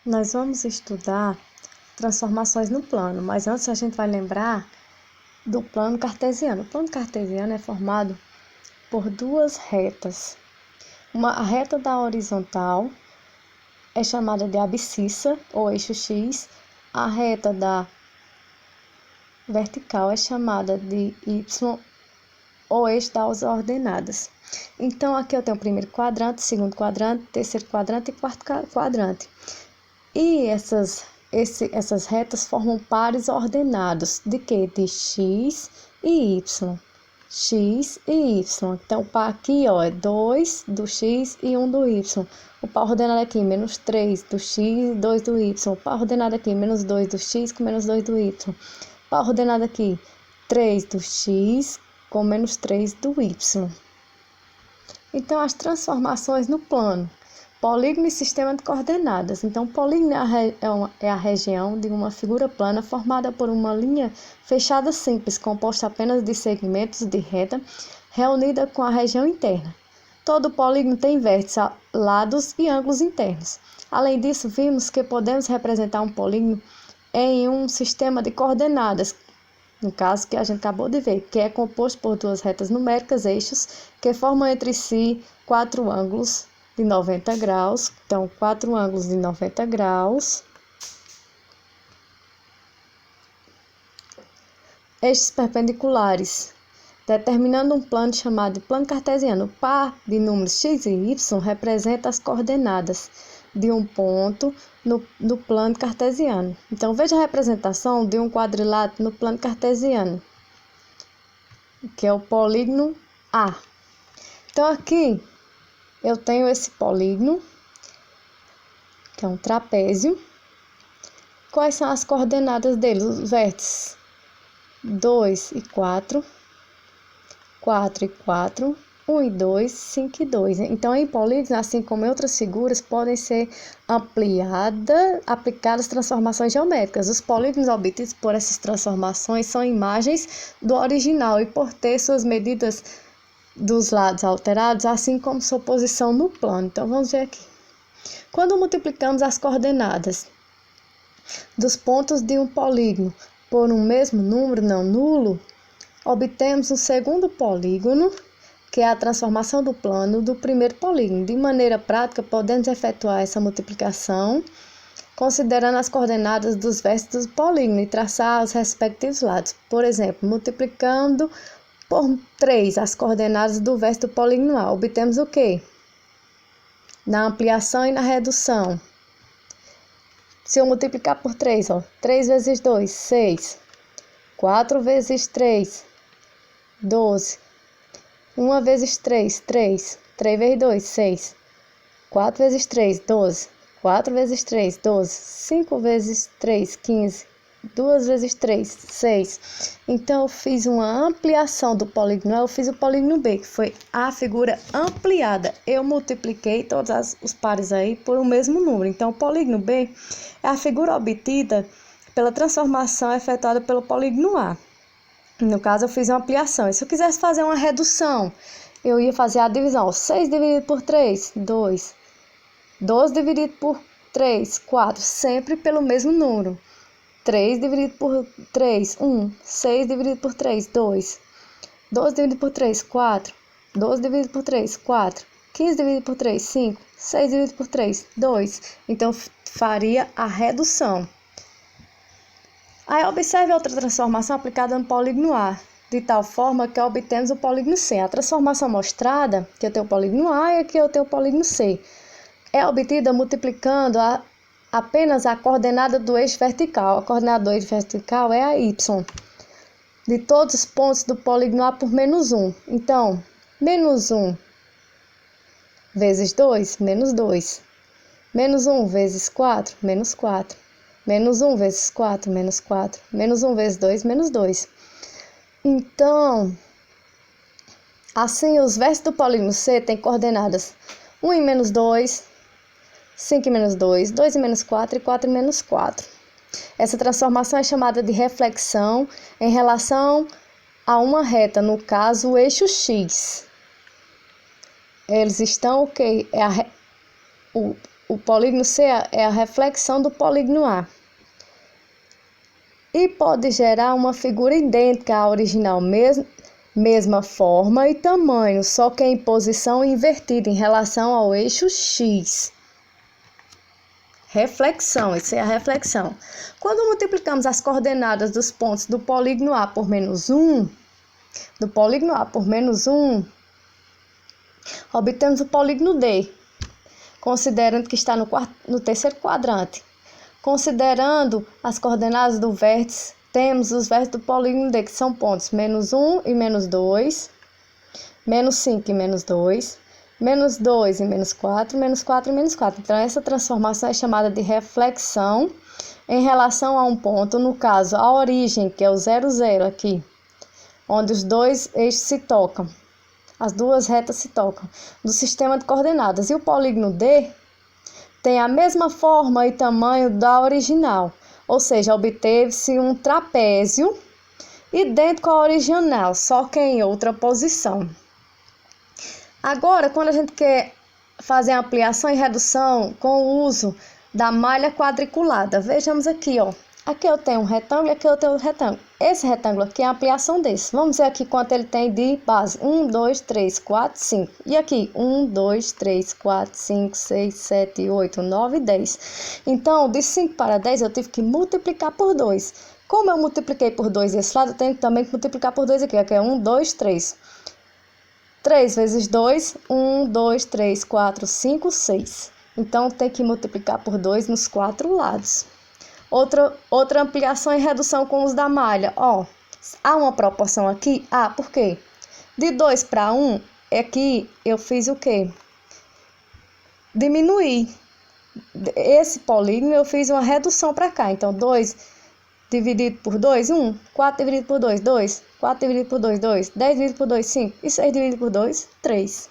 Nós vamos estudar transformações no plano, mas antes a gente vai lembrar do plano cartesiano. O plano cartesiano é formado por duas retas. A reta da horizontal é chamada de abscissa, ou eixo X. A reta da vertical é chamada de Y, ou eixo das ordenadas. Então, aqui eu tenho o primeiro quadrante, segundo quadrante, terceiro quadrante e quarto quadrante. E essas retas formam pares ordenados de quê? De X e Y. X e Y. Então, o par aqui, ó, é 2 do X e 1 do Y. O par ordenado aqui, menos 3 do X e 2 do Y. O par ordenado aqui, menos 2 do X com menos 2 do Y. O par ordenado aqui, 3 do X com menos 3 do Y. Então, as transformações no plano. Polígono e sistema de coordenadas. Então, polígono é a região de uma figura plana formada por uma linha fechada simples, composta apenas de segmentos de reta, reunida com a região interna. Todo polígono tem vértices, lados e ângulos internos. Além disso, vimos que podemos representar um polígono em um sistema de coordenadas, no caso que a gente acabou de ver, que é composto por duas retas numéricas, eixos, que formam entre si quatro ângulos de 90 graus. Então, quatro ângulos de 90 graus. Eixos perpendiculares, determinando um plano chamado de plano cartesiano. O par de números x e y representa as coordenadas de um ponto no plano cartesiano. Então, veja a representação de um quadrilátero no plano cartesiano, que é o polígono A. Então, aqui eu tenho esse polígono, que é um trapézio. Quais são as coordenadas dele? Os vértices 2 e 4, 4 e 4, 1 e 2, 5 e 2. Então, em polígonos, assim como em outras figuras, podem ser aplicadas transformações geométricas. Os polígonos obtidos por essas transformações são imagens do original e por ter suas medidas dos lados alterados, assim como sua posição no plano. Então, vamos ver aqui. Quando multiplicamos as coordenadas dos pontos de um polígono por um mesmo número não nulo, obtemos um segundo polígono, que é a transformação do plano do primeiro polígono. De maneira prática, podemos efetuar essa multiplicação considerando as coordenadas dos vértices do polígono e traçar os respectivos lados. Por exemplo, multiplicando por 3 as coordenadas do vértice do polígono A, obtemos o quê? Na ampliação e na redução. Se eu multiplicar por 3, ó, 3 vezes 2, 6. 4 vezes 3, 12. 1 vezes 3, 3. 3 vezes 2, 6. 4 vezes 3, 12. 4 vezes 3, 12. 5 vezes 3, 15. 2 vezes 3, 6. Então, eu fiz uma ampliação do polígono A, eu fiz o polígono B, que foi a figura ampliada. Eu multipliquei todos os pares aí por o mesmo número. Então, o polígono B é a figura obtida pela transformação efetuada pelo polígono A. No caso, eu fiz uma ampliação. E se eu quisesse fazer uma redução, eu ia fazer a divisão. 6 dividido por 3, 2. 12 dividido por 3, 4. Sempre pelo mesmo número. 3 dividido por 3, 1. 6 dividido por 3, 2. 12 dividido por 3, 4. 12 dividido por 3, 4. 15 dividido por 3, 5. 6 dividido por 3, 2. Então, faria a redução. Aí, observe outra transformação aplicada no polígono A, de tal forma que obtemos o polígono C. A transformação mostrada, que eu tenho o polígono A e aqui eu tenho o polígono C, é obtida multiplicando apenas a coordenada do eixo vertical. A coordenada do eixo vertical é a Y. De todos os pontos do polígono A por menos 1. Então, menos 1 vezes 2, menos 2. Menos 1 vezes 4, menos 4. Menos 1 vezes 4, menos 4. Menos 1 vezes 2, menos 2. Então, assim, os vértices do polígono C têm coordenadas 1 e menos 2, 5 e menos 2, 2 e menos 4 e 4 e menos 4. Essa transformação é chamada de reflexão em relação a uma reta, no caso, o eixo X. Eles estão o quê? o polígono C é a reflexão do polígono A. E pode gerar uma figura idêntica à original, mesma forma e tamanho, só que em posição invertida em relação ao eixo X. Reflexão, isso é a reflexão. Quando multiplicamos as coordenadas dos pontos do polígono A por menos 1, obtemos o polígono D, considerando que está no terceiro quadrante. Considerando as coordenadas do vértice, temos os vértices do polígono D, que são pontos menos 1 e menos 2, menos 5 e menos 2, menos 2 e menos 4, menos 4 e menos 4. Então, essa transformação é chamada de reflexão em relação a um ponto, no caso, a origem, que é o 0, 0 aqui, onde os dois eixos se tocam, as duas retas se tocam, do sistema de coordenadas. E o polígono D tem a mesma forma e tamanho da original, ou seja, obteve-se um trapézio idêntico ao original, só que em outra posição. Agora, quando a gente quer fazer ampliação e redução com o uso da malha quadriculada, vejamos aqui, ó. Aqui eu tenho um retângulo e aqui eu tenho um retângulo. Esse retângulo aqui é a ampliação desse. Vamos ver aqui quanto ele tem de base. 1, 2, 3, 4, 5. E aqui, 1, 2, 3, 4, 5, 6, 7, 8, 9, 10. Então, de 5 para 10, eu tive que multiplicar por 2. Como eu multipliquei por 2 esse lado, eu tenho também que multiplicar por 2 aqui. Aqui é 1, 2, 3. 3 vezes 2, 1, 2, 3, 4, 5, 6. Então, tem que multiplicar por 2 nos 4 lados. Outra ampliação e redução com os da malha. Ó, há uma proporção aqui? Ah, por quê? De 2 para 1, aqui eu fiz o quê? Diminuir. Esse polígono eu fiz uma redução para cá. Então, 2 dividido por 2, 1. 4 dividido por 2, 2. 4 dividido por 2, 2. 10 dividido por 2, 5. E 6 dividido por 2, 3.